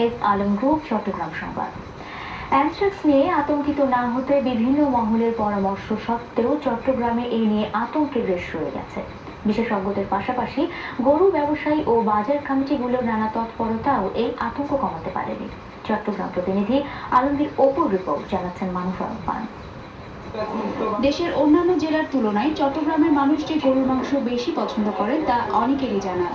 S Alam group, Chittagong সংবাদ। Anthrax নিয়ে আতঙ্কিত না হতে বিভিন্ন মহলের পরামর্শ সত্ত্বেও চট্টগ্রামে এই নিয়ে আতঙ্কের রেশ রয়ে গেছে। বিশেষজ্ঞদের পাশাপাশি গরু ব্যবসায়ী ও বাজার কমিটিগুলোর নানা তৎপরতাও এই আতঙ্ক কমাতে পারেনি। চট্টগ্রাম প্রতিনিধি আলমগীর অপুর রিপোর্ট, জানাচ্ছেন মানুফা রহমান। দেশের অন্যান্য জেলার তুলনায় চট্টগ্রামের মানুষ যে গরুর মাংস বেশি পছন্দ করে তা অনেকেরই জানা।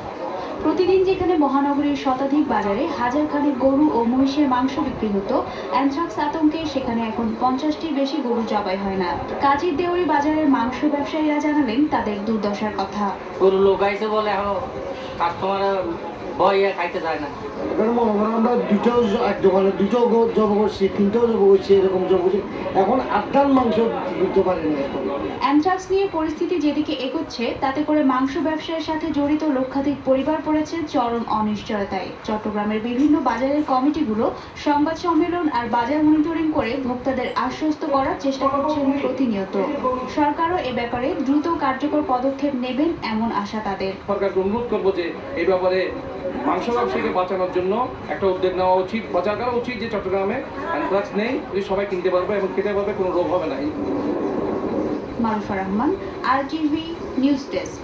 প্রতিদিন যেখানে মহানগরীর শতাধিক বাজারে হাজার খানেক গরু ও মহিষের মাংস বিক্রি হতো, অ্যানথ্রাক্স আতঙ্কে সেখানে এখন 50টির বেশি গরু জবাই হয় না। কাজীর দেউরি বাজারের মাংস ব্যবসায়ীরা জানালেন তাদের দুর্দশার কথা। গরু লোক আইছে বলে এখন কাস্টমার ভয়ে খাইতে চায় না। এখন মনে করেন আমরা দুটোও এক দোকানে দুটো জব করছি, তিনটেও জব করছি, এরকম জব করছি, এখন 8টার মাংস দিতে পারিনি। এখন অ্যানথ্রাক্স নিয়ে পরিস্থিতি যেদিকে এগোচ্ছে তাতে করে মাংস ব্যবসায়ের সাথে জড়িত লক্ষাধিক পরিবার পড়েছে চরম অনিশ্চয়তায়। চট্টগ্রামের বিভিন্ন বাজারের কমিটিগুলো সংবাদ সম্মেলন আর বাজার মনিটরিং করে ভোক্তাদের আশ্বস্ত করার চেষ্টা করছেন প্রতিনিয়ত। সরকারও এ ব্যাপারে দ্রুত কার্যকর পদক্ষেপ নেবেন এমন আশা তাদের। সরকারকে অনুরোধ করবো যে এই ব্যাপারে মাংস ব্যবসায়ীকে বাঁচানোর জন্য একটা উদ্যোগ নেওয়া উচিত, প্রচার করা উচিত যে চট্টগ্রামে অ্যানথ্রাক্স নেই, সবাই কিনতে পারবে এবং খেতে পারবে, কোনো রোগ হবে না। মানুফা রহমান, RTV নিউজ ডেস্ক।